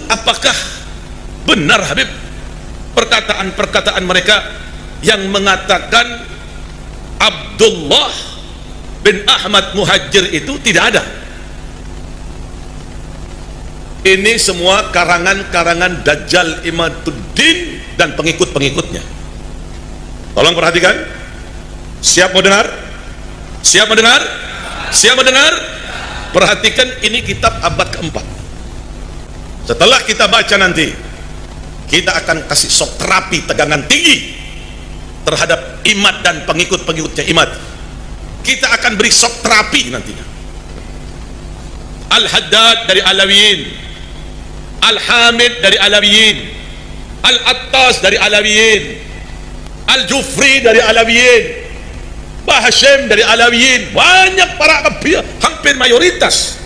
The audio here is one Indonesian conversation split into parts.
apakah benar Habib perkataan-perkataan mereka yang mengatakan Abdullah bin Ahmad Muhajir itu tidak ada? Ini semua karangan-karangan Dajjal Imaduddin dan pengikut-pengikutnya. Tolong perhatikan. Siap mau dengar? Siap mau dengar? Siap mau dengar? Perhatikan, ini kitab abad keempat. Setelah kita baca nanti, kita akan kasih shock terapi tegangan tinggi terhadap Imad dan pengikut-pengikutnya Imad. Kita akan beri shock terapi nantinya. Al-Haddad dari Alawiyin, Al-Hamid dari Alawiyin, Al-Attas dari Alawiyin, Al-Jufri dari Alawiyin, Bahashim dari Alawiyin. Banyak para abiyah, hampir mayoritas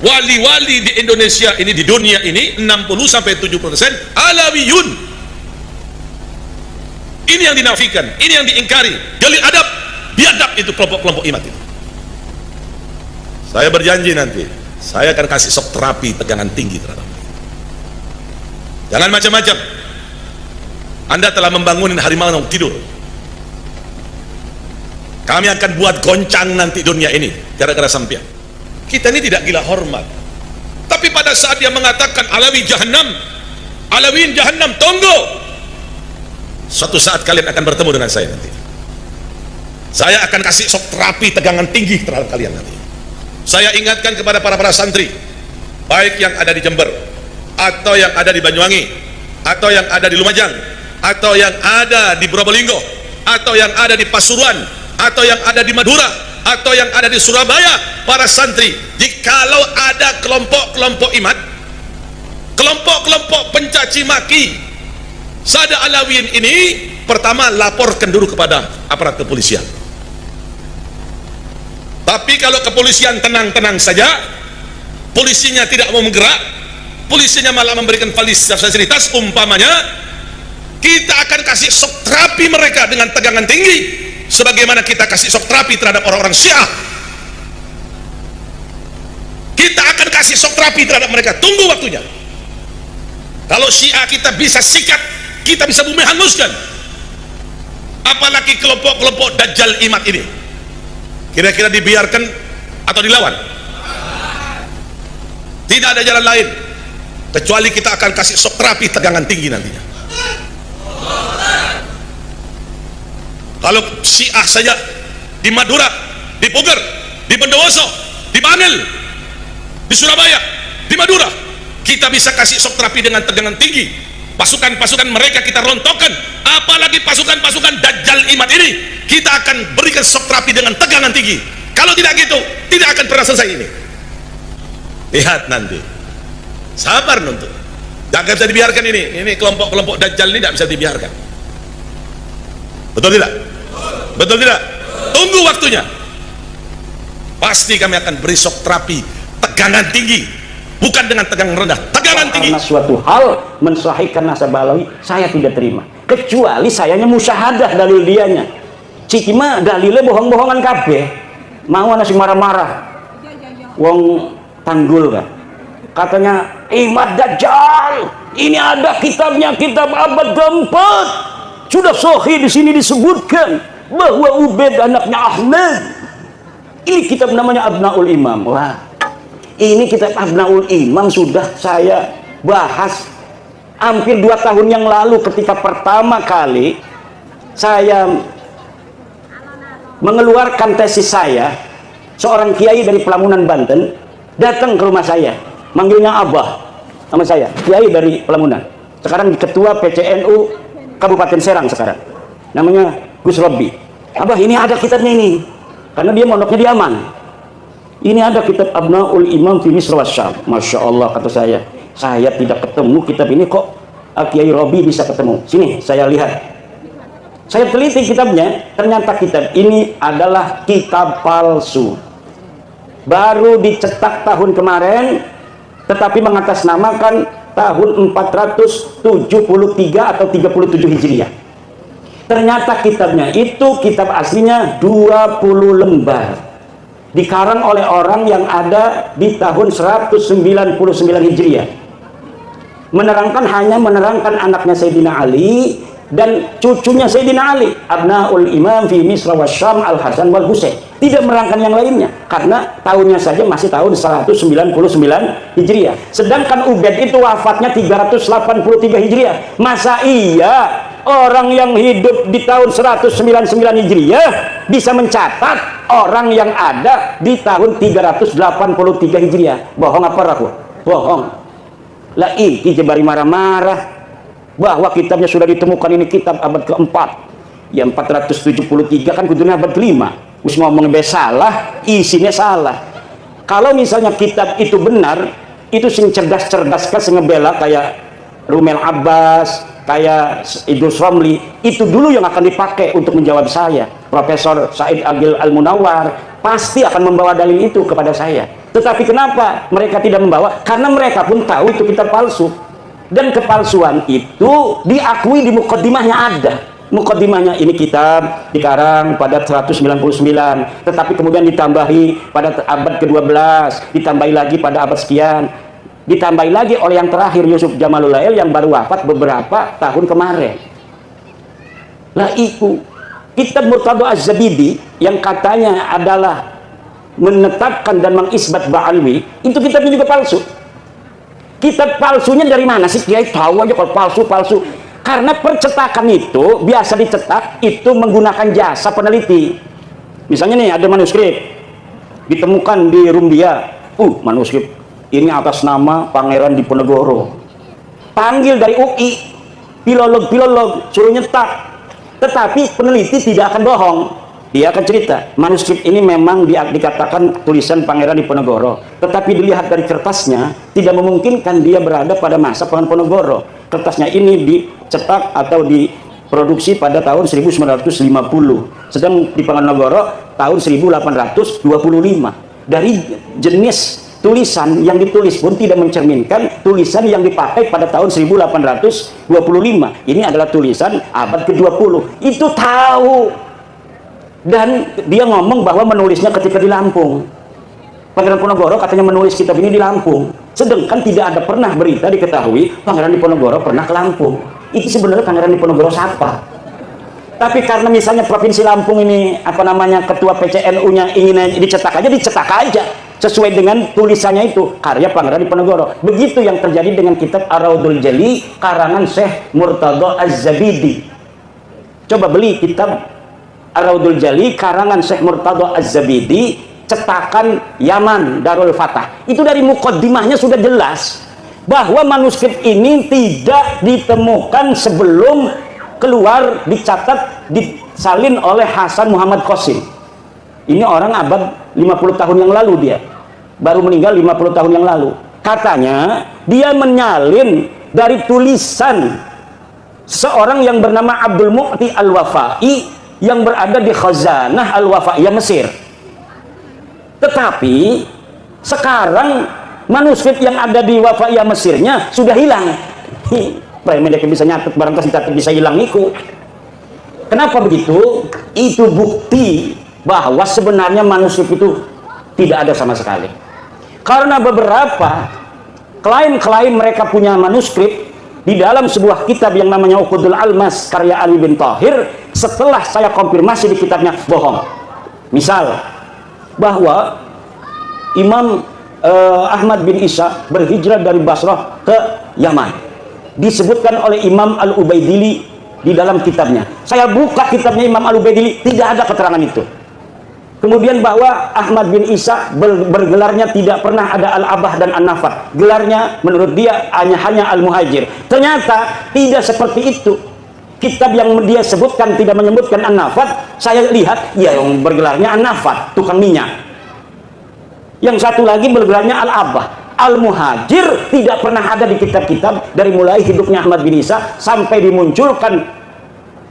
wali-wali di Indonesia ini, di dunia ini 60-70% Alawiyun. Ini yang dinafikan, ini yang diingkari. Jalil adab, biadab itu kelompok-kelompok Imad itu. Saya berjanji nanti saya akan kasih shock terapi tegangan tinggi terhadap mereka. Jangan macam-macam. Anda telah membangunin harimau tidur. Kami akan buat goncang nanti dunia ini gara-gara sampean. Kita ini tidak gila hormat. Tapi pada saat dia mengatakan Alawi Jahannam, Alawiyin Jahannam, tunggu. Suatu saat kalian akan bertemu dengan saya nanti. Saya akan kasih shock terapi tegangan tinggi terhadap kalian nanti. Saya ingatkan kepada para santri, baik yang ada di Jember, atau yang ada di Banyuwangi, atau yang ada di Lumajang, atau yang ada di Probolinggo, atau yang ada di Pasuruan, atau yang ada di Madura, atau yang ada di Surabaya, para santri, jikalau ada kelompok-kelompok Imad, kelompok-kelompok pencaci maki Sada Alawiyin ini, pertama laporkan dulu kepada aparat kepolisian. Tapi kalau kepolisian tenang-tenang saja, polisinya tidak mau menggerak, polisinya malah memberikan fasilitas, umpamanya kita akan kasih shock terapi mereka dengan tegangan tinggi, sebagaimana kita kasih shock terapi terhadap orang-orang Syiah. Kita akan kasih shock terapi terhadap mereka. Tunggu waktunya. Kalau Syiah kita bisa sikat, kita bisa bumi hanguskan, apalagi kelompok-kelompok Dajjal Imad ini. Kira-kira dibiarkan atau dilawan? Tidak ada jalan lain kecuali kita akan kasih shock terapi tegangan tinggi nantinya. Kalau Syiah saja di Madura, di Puger, di Bondowoso, di Bangil, di Surabaya, di Madura, kita bisa kasih shock terapi dengan tegangan tinggi. Pasukan-pasukan mereka kita rontokkan, apalagi pasukan-pasukan Dajjal Imad ini kita akan berikan shock terapi dengan tegangan tinggi. Kalau tidak gitu, tidak akan pernah selesai ini. Lihat nanti, sabar nuntut. Jangan bisa dibiarkan ini kelompok-kelompok Dajjal ini tidak bisa dibiarkan. Betul tidak? Betul tidak? Tunggu waktunya. Pasti kami akan beri shock terapi tegangan tinggi, bukan dengan tegangan rendah, tegangan tinggi. Karena suatu hal mensahihkan nasab Alawi, saya tidak terima, kecuali sayanya musyahadah dalil dianya. Ciki mah dalilnya bohong-bohongan kabeh. Mau nasi marah-marah wong tanggul kan, katanya Imad Dajjal ini ada kitabnya, kitab abad keempat, sudah sahih di sini disebutkan bahwa Ubaid anaknya Ahmad. Ini kitab namanya Abnaul Imam. Wah, ini kitab Abnaul Imam sudah saya bahas hampir 2 tahun yang lalu ketika pertama kali saya mengeluarkan tesis saya. Seorang kiai dari Pelamunan Banten datang ke rumah saya, manggilnya Abah sama saya, kiai dari Pelamunan, sekarang ketua PCNU Kabupaten Serang sekarang, namanya Gus Robbi. Abah, ini ada kitabnya ini, karena dia mondoknya di Aman. Ini ada kitab Abnaul Imam fi Misr wa Syam. Masya Allah, kata saya tidak ketemu kitab ini, kok Kiai Robbi bisa ketemu. Sini saya lihat. Saya teliti kitabnya, ternyata kitab ini adalah kitab palsu. Baru dicetak tahun kemarin, tetapi mengatasnamakan tahun 473 atau 37 Hijriah. Ternyata kitabnya itu kitab aslinya 20 lembar. Dikarang oleh orang yang ada di tahun 199 Hijriah. menerangkan, hanya menerangkan anaknya Sayyidina Ali dan cucunya Sayyidina Ali, abnaul imam fi Misra wa Syam al-Hasan wal Husain. Tidak menerangkan yang lainnya karena tahunnya saja masih tahun 199 Hijriah. Sedangkan Ubaid itu wafatnya 383 Hijriah. Masa iya orang yang hidup di tahun 199 Hijriah bisa mencatat orang yang ada di tahun 383 Hijriah? Bohong apa ragu? Bohong. Lah iki jebari marah-marah bahwa kitabnya sudah ditemukan, ini kitab abad keempat, ya 473 kan kudunya abad kelima. Us ngomong salah, isinya salah. Kalau misalnya kitab itu benar, itu sing cerdas-cerdas kan ngebela kayak Rumel Abbas, kayak Idrus Romli, itu dulu yang akan dipakai untuk menjawab saya. Profesor Said Agil Al-Munawar pasti akan membawa dalil itu kepada saya. Tetapi kenapa mereka tidak membawa? Karena mereka pun tahu itu kitab palsu. Dan kepalsuan itu diakui di mukaddimahnya ada. Mukaddimahnya ini kitab dikarang pada 199, tetapi kemudian ditambahi pada abad ke-12, ditambahi lagi pada abad sekian, ditambahi lagi oleh yang terakhir Yusuf Jamalul Lail yang baru wafat beberapa tahun kemarin. Lah itu kitab Murtadha Az-Zabidi yang katanya adalah menetapkan dan mengisbat Ba'alwi, itu kitabnya juga palsu. Kitab palsunya dari mana sih? Kiai tahu aja kalau palsu-palsu. Karena percetakan itu biasa dicetak itu menggunakan jasa peneliti. Misalnya nih ada manuskrip ditemukan di Rumbia. Manuskrip ini atas nama Pangeran Diponegoro. Panggil dari UI, filolog suruh nyetak. Tetapi peneliti tidak akan bohong. Dia akan cerita, manuskrip ini memang dikatakan tulisan Pangeran Diponegoro, tetapi dilihat dari kertasnya tidak memungkinkan dia berada pada masa Pangeran Diponegoro. Kertasnya ini dicetak atau diproduksi pada tahun 1950, sedang di Diponegoro tahun 1825. Dari jenis tulisan yang ditulis pun tidak mencerminkan tulisan yang dipakai pada tahun 1825. Ini adalah tulisan abad ke-20. Itu tahu. Dan dia ngomong bahwa menulisnya ketika di Lampung. Pangeran Diponegoro katanya menulis kitab ini di Lampung. Sedangkan tidak ada pernah berita diketahui Pangeran Diponegoro pernah ke Lampung. Itu sebenarnya Pangeran Diponegoro siapa? Tapi karena misalnya Provinsi Lampung ini apa namanya ketua PCNU-nya ingin dicetak aja sesuai dengan tulisannya itu karya Pangeran Diponegoro. Begitu yang terjadi dengan kitab Ar-Raudul Jali karangan Syekh Murtadha Az-Zabidi. Coba beli kitab Ar-Raudul Jali karangan Syekh Murtadha Az-Zabidi, cetakan Yaman Darul Fatah. Itu dari mukaddimahnya sudah jelas bahwa manuskrip ini tidak ditemukan sebelum keluar, dicatat, disalin oleh Hasan Muhammad Qasim. Ini orang abad 50 tahun yang lalu, dia baru meninggal 50 tahun yang lalu. Katanya dia menyalin dari tulisan seorang yang bernama Abdul Mu'ti Al-Wafai yang berada di Khazanah Al-Wafaiyah Mesir. Tetapi sekarang manuskrip yang ada di Wafaiyah Mesirnya sudah hilang. Mereka bisa nyatet barangkali bisa hilang itu. Kenapa begitu? Itu bukti bahwa sebenarnya manuskrip itu tidak ada sama sekali. Karena beberapa klaim mereka punya manuskrip di dalam sebuah kitab yang namanya Uqudul Almas karya Ali bin Thahir, setelah saya konfirmasi di kitabnya bohong. Misal bahwa Imam Ahmad bin Isa berhijrah dari Basrah ke Yaman, disebutkan oleh Imam Al-Ubaidili di dalam kitabnya. Saya buka kitabnya Imam Al-Ubaidili, tidak ada keterangan itu. Kemudian bahwa Ahmad bin Isa bergelarnya tidak pernah ada Al-Abah dan An-Nafar. Gelarnya menurut dia hanya Al-Muhajir. Ternyata tidak seperti itu. Kitab yang dia sebutkan tidak menyebutkan An-Nafar. Saya lihat ya yang bergelarnya An-Nafar, tukang minyak. Yang satu lagi bergelarnya Al-Abah. Al-Muhajir tidak pernah ada di kitab-kitab dari mulai hidupnya Ahmad bin Isa sampai dimunculkan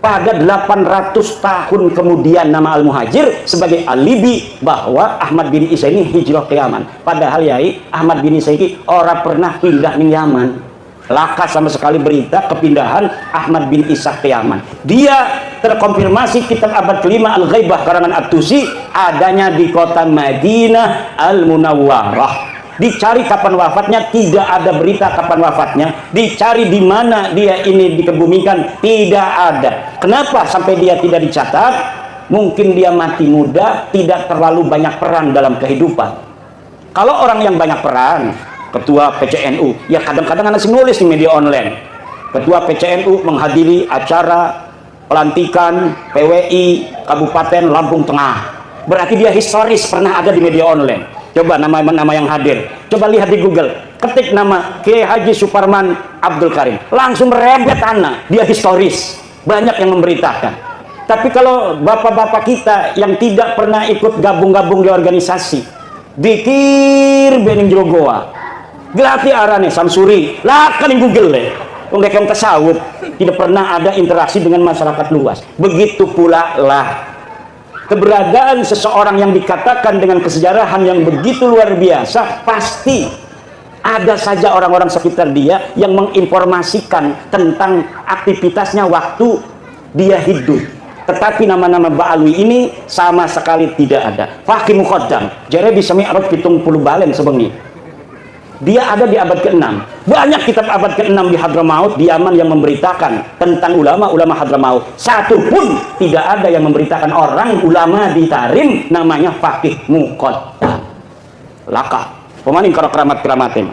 pada 800 tahun kemudian nama Al-Muhajir sebagai alibi bahwa Ahmad bin Isa ini hijrah ke Yaman. Padahal yai Ahmad bin Isa ini orang pernah pindah ke Yaman. Laka sama sekali berita kepindahan Ahmad bin Isa ke Yaman. Dia terkonfirmasi kitab abad kelima Al-Ghaibah karangan At-Tusi adanya di kota Madinah Al-Munawwarah. dicari kapan wafatnya, tidak ada berita kapan wafatnya, dicari di mana dia ini dikebumikan, tidak ada. Kenapa sampai dia tidak dicatat? Mungkin dia mati muda, tidak terlalu banyak peran dalam kehidupan. Kalau orang yang banyak peran, ketua PCNU, ya kadang-kadang anak nulis di media online, ketua PCNU menghadiri acara pelantikan PWI Kabupaten Lampung Tengah, berarti dia historis pernah ada di media online. Coba nama-nama yang hadir, coba lihat di Google, ketik nama Kiai Haji Suparman Abdul Karim, langsung merebet anak, dia historis, banyak yang memberitakan. Tapi kalau bapak-bapak kita yang tidak pernah ikut gabung-gabung di organisasi, dikir bening jogoa, gelati arane Samsuri, lakan di Google deh, yang tasawuf, tidak pernah ada interaksi dengan masyarakat luas. Begitu pula lah keberadaan seseorang yang dikatakan dengan kesejarahan yang begitu luar biasa, pasti ada saja orang-orang sekitar dia yang menginformasikan tentang aktivitasnya waktu dia hidup. Tetapi nama-nama Ba'alwi ini sama sekali tidak ada. Fakih Muqaddam, jere bisa mi'raj 70 balen sebengi. Dia ada di abad ke-6. Banyak kitab abad ke-6 di Hadramaut, di Yaman, yang memberitakan tentang ulama-ulama Hadramaut. Satu pun tidak ada yang memberitakan orang ulama di Tarim namanya Fakih Muqaddam. Laka pemanin karo keramat-keramatin.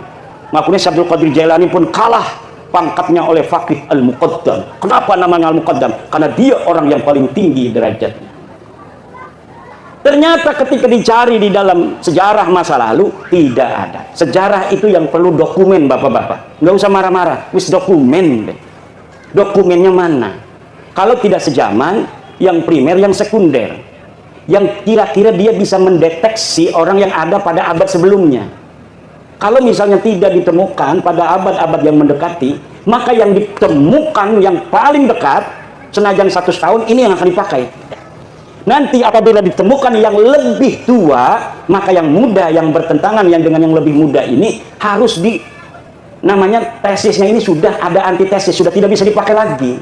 Makanya Abdul Qadir Jailani pun kalah pangkatnya oleh Fakih Al-Muqaddam. Kenapa namanya Al-Muqaddam? Karena dia orang yang paling tinggi derajatnya. Ternyata ketika dicari di dalam sejarah masa lalu, tidak ada. Sejarah itu yang perlu dokumen, bapak-bapak. Nggak usah marah-marah, wis dokumen deh. Dokumennya mana? Kalau tidak sejaman, yang primer, yang sekunder, yang kira-kira dia bisa mendeteksi orang yang ada pada abad sebelumnya. Kalau misalnya tidak ditemukan pada abad-abad yang mendekati, maka yang ditemukan yang paling dekat, senajan 100 tahun, ini yang akan dipakai. Nanti apabila ditemukan yang lebih tua, maka yang muda, yang bertentangan yang dengan yang lebih muda ini harus namanya tesisnya ini sudah ada antitesis, sudah tidak bisa dipakai lagi.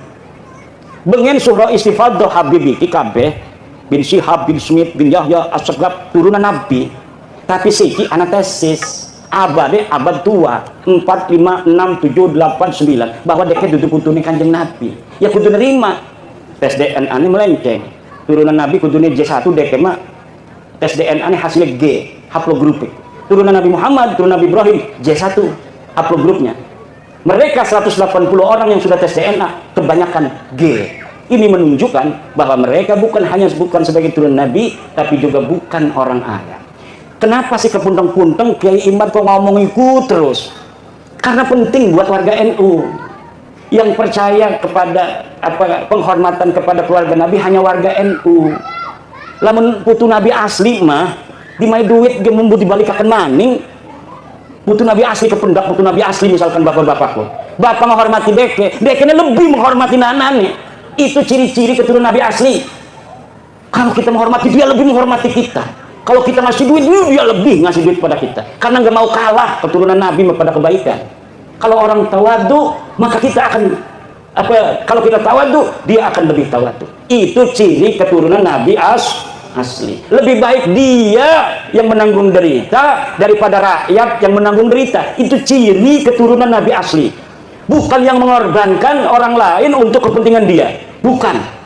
Bengen surah istifadah Habibi Kabeh bin Syihab bin Smith bin Yahya As-Sagab turunan Nabi, tapi siki antesis abad tua 4, 5, 6, 7, 8, 9 bahwa deket duduk kutuni kanjeng Nabi, ya kudu nerima tes DNA ini melenceng. Turunan Nabi kudunya J1 dek mah tes DNA hasilnya G, haplogrupik. Turunan Nabi Muhammad, turunan Nabi Ibrahim J1 haplogrupnya. Mereka 180 orang yang sudah tes DNA kebanyakan G. Ini menunjukkan bahwa mereka bukan sebagai turunan Nabi, tapi juga bukan orang Arab. Kenapa sih kepunteng-punteng Kiai Imad kok ngomong ikut terus? Karena penting buat warga NU yang percaya kepada penghormatan kepada keluarga Nabi hanya warga NU. Lamun putu Nabi asli mah dimai duit ge mumbu dibalikakeun maning. Putu Nabi asli kependak putu Nabi asli, misalkan bapak-bapakku. Bapak menghormati dekene lebih menghormati nanane. Itu ciri-ciri keturunan Nabi asli. Kalau kita menghormati dia, lebih menghormati kita. Kalau kita ngasih duit, dia lebih ngasih duit pada kita. Karena nggak mau kalah keturunan Nabi pada kebaikan. Kalau orang tawadu, maka kita akan kalau kita tawadu, dia akan lebih tawadu. Itu ciri keturunan Nabi asli. Lebih baik dia yang menanggung derita daripada rakyat yang menanggung derita. Itu ciri keturunan Nabi asli. Bukan yang mengorbankan orang lain untuk kepentingan dia. Bukan.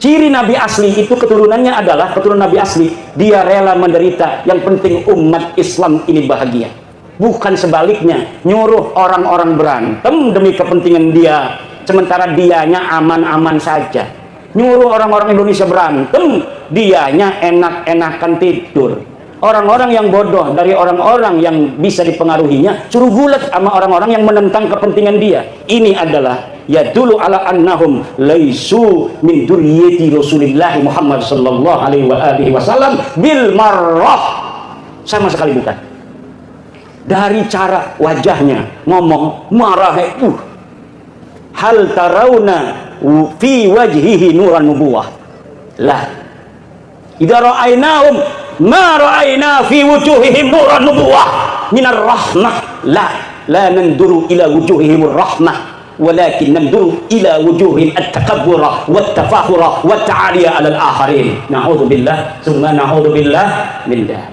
Ciri Nabi asli itu keturunannya adalah keturunan Nabi asli. Dia rela menderita. Yang penting umat Islam ini bahagia. Bukan sebaliknya, nyuruh orang-orang berantem demi kepentingan dia, sementara dianya aman-aman saja. Nyuruh orang-orang Indonesia berantem, dianya enak-enakan tidur. Orang-orang yang bodoh dari orang-orang yang bisa dipengaruhinya, suruh gulat sama orang-orang yang menentang kepentingan dia. Ini adalah yadullu ala annahum laisu min dzurriyyati Rasulillah Muhammad sallallahu alaihi wasallam bil marrah. Sama sekali bukan. Dari cara wajahnya ngomong marah, hal tarawna fi wajhihi nuran nubuwah, lah idza ra'ainahum ma ra'aina fi wujuhihim nuran nubuwah minar rahmah, la nanduru ila wujuhihim rahmah walakin nanduru ila wujuhihim at-takabbura wat-tafakhura wat-ta'aliya 'ala al-akharin. Na'udzubillah summa na'udzubillah min dzalik.